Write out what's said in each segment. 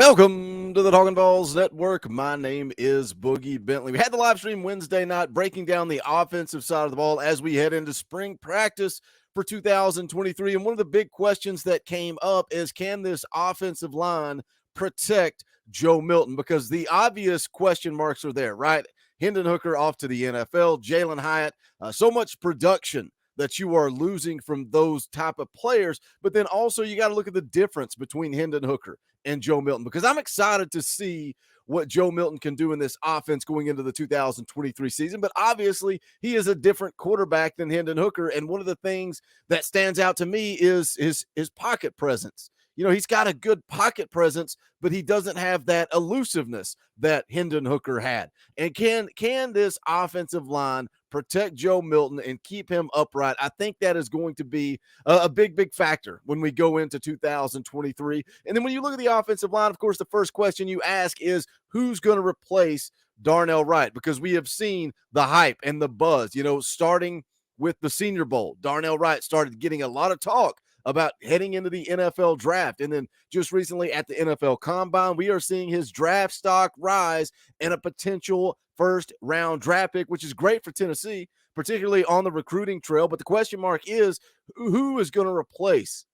Welcome to the Talkin VAWLS Network. My name is Boogie Bentley. We had the live stream Wednesday night breaking down the offensive side of the ball as we head into spring practice for 2023. And one of the big questions that came up is, can this offensive line protect Joe Milton? Because the obvious question marks are there, right? Hendon Hooker off to the NFL, Jalen Hyatt, so much production that you are losing from those type of players. But then also you got to look at the difference between Hendon Hooker and Joe Milton, because I'm excited to see what Joe Milton can do in this offense going into the 2023 season. But obviously he is a different quarterback than Hendon Hooker. And one of the things that stands out to me is his pocket presence. You know, he's got a good pocket presence, but he doesn't have that elusiveness that Hendon Hooker had. And can this offensive line protect Joe Milton and keep him upright? I think that is going to be a big factor when we go into 2023. And then when you look at the offensive line, of course, the first question you ask is, who's going to replace Darnell Wright? Because we have seen the hype and the buzz, starting with the Senior Bowl. Darnell Wright started getting a lot of talk about heading into the NFL draft. And then just recently at the NFL Combine, we are seeing his draft stock rise and a potential first-round draft pick, which is great for Tennessee, particularly on the recruiting trail. But the question mark is, who is going to replace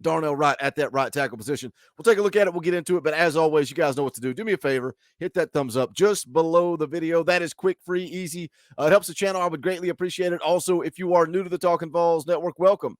Darnell Wright at that right tackle position? We'll take a look at it. We'll get into it. But as always, you guys know what to do. Do me a favor. Hit that thumbs up just below the video. That is quick, free, easy. It helps the channel. I would greatly appreciate it. Also, if you are new to the Talkin VAWLS Network, welcome.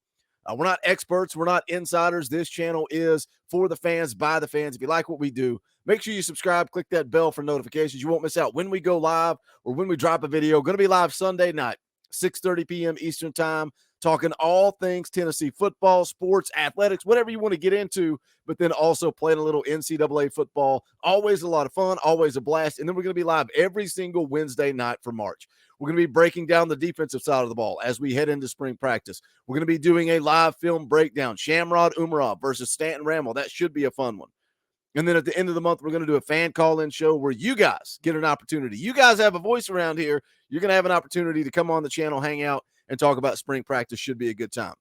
We're not experts. We're not insiders. This channel is for the fans, by the fans. If you like what we do, make sure you subscribe. Click that bell for notifications. You won't miss out when we go live or when we drop a video. Going to be live Sunday night, 6:30 p.m. Eastern time, talking all things Tennessee football, sports, athletics, whatever you want to get into, but then also playing a little NCAA football. Always a lot of fun, always a blast. And then we're going to be live every single Wednesday night for March. We're going to be breaking down the defensive side of the ball as we head into spring practice. We're going to be doing a live film breakdown, Shamrod Umarov versus Stanton Ramel. That should be a fun one. And then at the end of the month, we're going to do a fan call-in show where you guys get an opportunity. You guys have a voice around here. You're going to have an opportunity to come on the channel, hang out, and talk about spring practice. Should be a good time.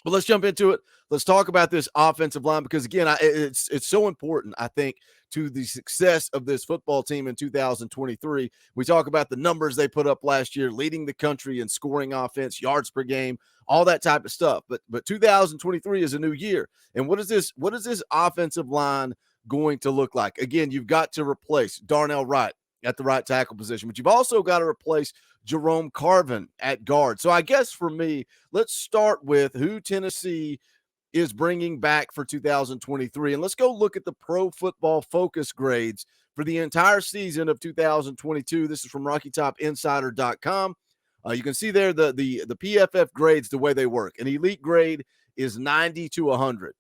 But let's jump into it. Let's talk about this offensive line because, again, it's so important, I think, to the success of this football team in 2023. We talk about the numbers they put up last year, leading the country in scoring offense, yards per game, all that type of stuff. But 2023 is a new year. And what is this offensive line going to look like? Again, you've got to replace Darnell Wright at the right tackle position, but you've also got to replace Jerome Carvin at guard. So I guess for me, let's start with who Tennessee is bringing back for 2023. And let's go look at the Pro Football Focus grades for the entire season of 2022. This is from RockyTopInsider.com. You can see there the PFF grades, the way they work. An elite grade is 90 to 100.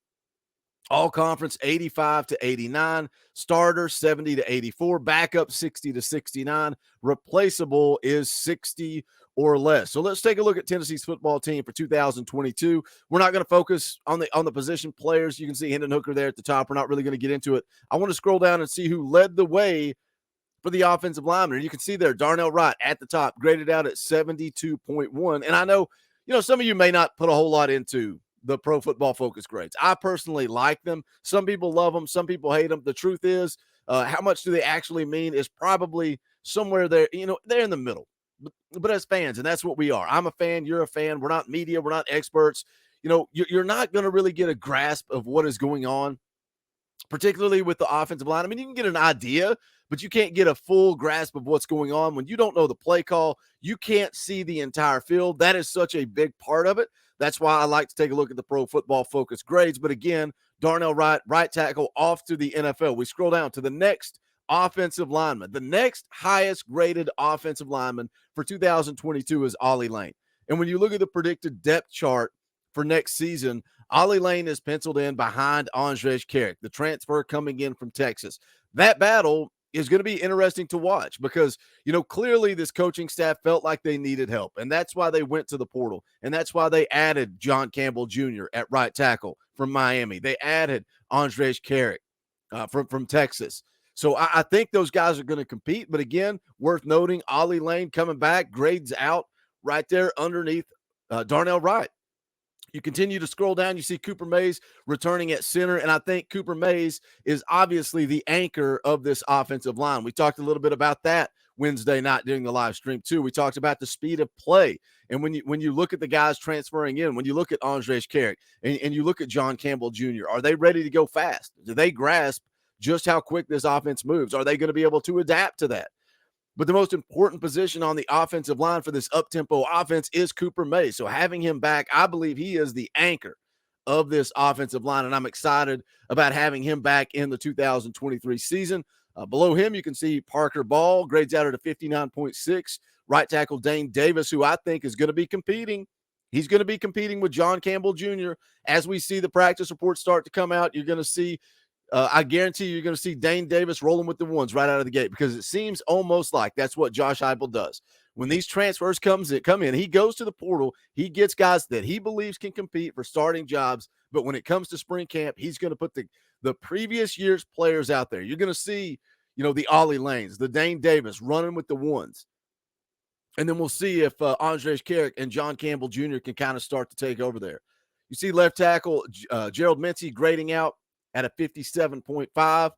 All conference 85 to 89, starter 70 to 84, backup 60 to 69, replaceable is 60 or less. So let's take a look at Tennessee's football team for 2022. We're not going to focus on the position players. You can see Hendon Hooker there at the top. We're not really going to get into it. I want to scroll down and see who led the way for the offensive lineman. You can see there Darnell Wright at the top, graded out at 72.1. And I know, some of you may not put a whole lot into the Pro Football Focus grades. I personally like them. Some people love them. Some people hate them. The truth is, how much do they actually mean is probably somewhere there, they're in the middle. But as fans, and that's what we are. I'm a fan. You're a fan. We're not media. We're not experts. You're not going to really get a grasp of what is going on, particularly with the offensive line. I mean, you can get an idea, but you can't get a full grasp of what's going on. When you don't know the play call, you can't see the entire field. That is such a big part of it. That's why I like to take a look at the Pro Football Focus grades. But again, Darnell Wright, right tackle, off to the NFL. We scroll down to the next offensive lineman. The next highest graded offensive lineman for 2022 is Ollie Lane. And when you look at the predicted depth chart for next season, Ollie Lane is penciled in behind Andrej Karic, the transfer coming in from Texas. That battle is going to be interesting to watch because, clearly this coaching staff felt like they needed help. And that's why they went to the portal. And that's why they added John Campbell Jr. at right tackle from Miami. They added Andrej Karic from Texas. So I think those guys are going to compete. But again, worth noting, Ollie Lane coming back, grades out right there underneath Darnell Wright. You continue to scroll down, you see Cooper Mays returning at center, and I think Cooper Mays is obviously the anchor of this offensive line. We talked a little bit about that Wednesday night during the live stream too. We talked about the speed of play, and when you look at the guys transferring in, when you look at Andres Carrick and you look at John Campbell Jr., are they ready to go fast? Do they grasp just how quick this offense moves? Are they going to be able to adapt to that? But the most important position on the offensive line for this up-tempo offense is Cooper Mays. So having him back, I believe he is the anchor of this offensive line, and I'm excited about having him back in the 2023 season. Below him, you can see Parker Ball, grades out at a 59.6. Right tackle Dane Davis, who I think is going to be competing. He's going to be competing with John Campbell Jr. As we see the practice reports start to come out, you're going to see I guarantee you're going to see Dane Davis rolling with the ones right out of the gate, because it seems almost like that's what Josh Heupel does. When these transfers come in, he goes to the portal. He gets guys that he believes can compete for starting jobs. But when it comes to spring camp, he's going to put the previous year's players out there. You're going to see, the Ollie Lanes, the Dane Davis running with the ones. And then we'll see if Andres Carrick and John Campbell Jr. can kind of start to take over there. You see left tackle Gerald Mincy grading out at a 57.5.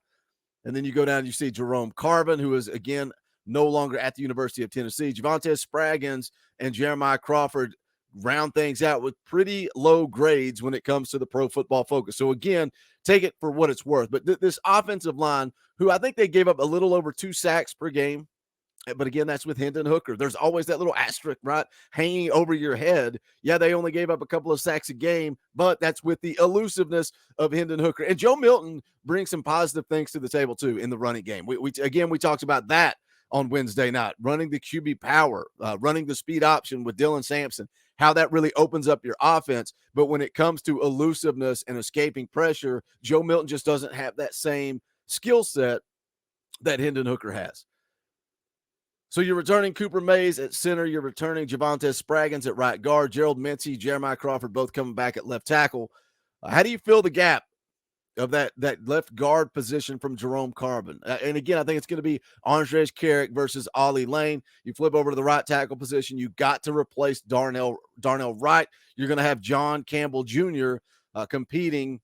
And then you go down and you see Jerome Carvin, who is, again, no longer at the University of Tennessee. Javonte Spraggins and Jeremiah Crawford round things out with pretty low grades when it comes to the Pro Football Focus. So, again, take it for what it's worth. But this offensive line, who I think they gave up a little over 2 sacks per game, but again, that's with Hendon Hooker. There's always that little asterisk, right, hanging over your head. Yeah, they only gave up a couple of sacks a game, but that's with the elusiveness of Hendon Hooker. And Joe Milton brings some positive things to the table, too, in the running game. We talked about that on Wednesday night, running the QB power, running the speed option with Dylan Sampson, how that really opens up your offense. But when it comes to elusiveness and escaping pressure, Joe Milton just doesn't have that same skill set that Hendon Hooker has. So you're returning Cooper Mays at center. You're returning Javonte Spraggins at right guard. Gerald Mincy, Jeremiah Crawford both coming back at left tackle. How do you fill the gap of that left guard position from Jerome Carvin? And again, I think it's going to be Andres Carrick versus Ollie Lane. You flip over to the right tackle position. You got to replace Darnell Wright. You're going to have John Campbell Jr. Competing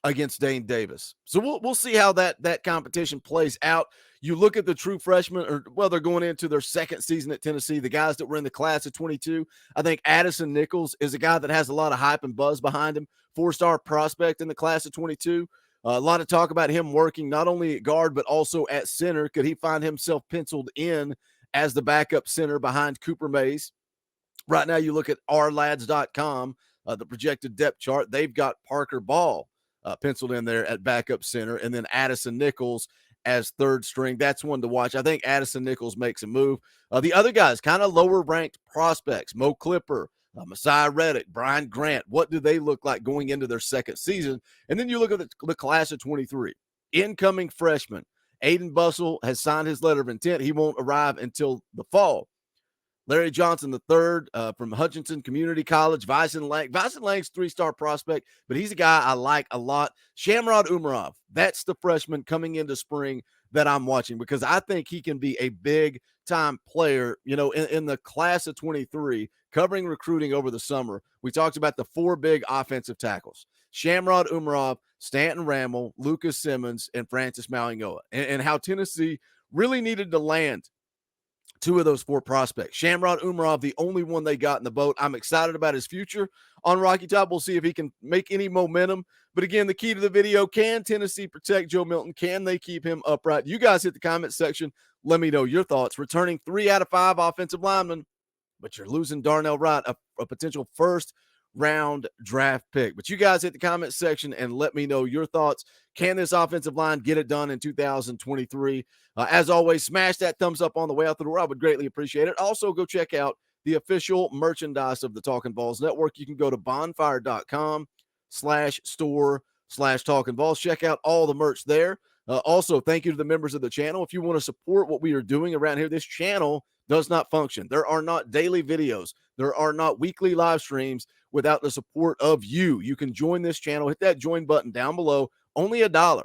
against Dane Davis. So we'll see how that competition plays out. You look at the true freshmen, they're going into their second season at Tennessee, the guys that were in the class of 22. I think Addison Nichols is a guy that has a lot of hype and buzz behind him, 4-star prospect in the class of 22. A lot of talk about him working not only at guard, but also at center. Could he find himself penciled in as the backup center behind Cooper Mays? Right now, you look at ourlads.com, the projected depth chart. They've got Parker Ball penciled in there at backup center, and then Addison Nichols as third string. That's one to watch. I think Addison Nichols makes a move. The other guys, kind of lower ranked prospects, Mo Clipper, Messiah Reddick, Brian Grant. What do they look like going into their second season? And then you look at the class of 23. Incoming freshman, Aiden Bussell has signed his letter of intent. He won't arrive until the fall. Larry Johnson III from Hutchinson Community College. Vyson Lang's 3-star prospect, but he's a guy I like a lot. Shamrod Umarov, that's the freshman coming into spring that I'm watching, because I think he can be a big-time player, in the class of 23, covering recruiting over the summer. We talked about the 4 big offensive tackles: Shamrod Umarov, Stanton Ramel, Lucas Simmons, and Francis Mauigoa, and how Tennessee really needed to land 2 of those 4 prospects. Shamrod Umarov, the only one they got in the boat. I'm excited about his future on Rocky Top. We'll see if he can make any momentum. But again, the key to the video, can Tennessee protect Joe Milton? Can they keep him upright? You guys hit the comment section. Let me know your thoughts. Returning 3 out of 5 offensive linemen, but you're losing Darnell Wright, a potential first-round draft pick. But you guys hit the comment section and let me know your thoughts. Can this offensive line get it done in 2023? As always, smash that thumbs up on the way out the door. I would greatly appreciate it. Also, go check out the official merchandise of the Talkin' VAWLS Network. You can go to bonfire.com/store/Talkin' VAWLS. Check out all the merch there. Also, thank you to the members of the channel. If you want to support what we are doing around here, this channel does not function. There are not daily videos. There are not weekly live streams without the support of you. You can join this channel. Hit that join button down below. Only $1.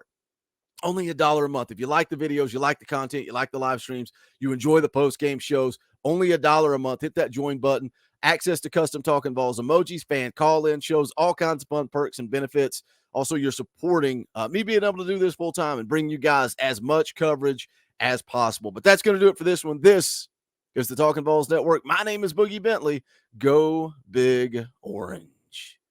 Only $1 a month. If you like the videos, you like the content, you like the live streams, you enjoy the post-game shows, only $1 a month. Hit that join button. Access to custom Talkin' Balls emojis, fan call-in shows, all kinds of fun perks and benefits. Also, you're supporting me being able to do this full-time and bring you guys as much coverage as possible. But that's going to do it for this one. This is the Talkin' Balls Network. My name is Boogie Bentley. Go Big Orange.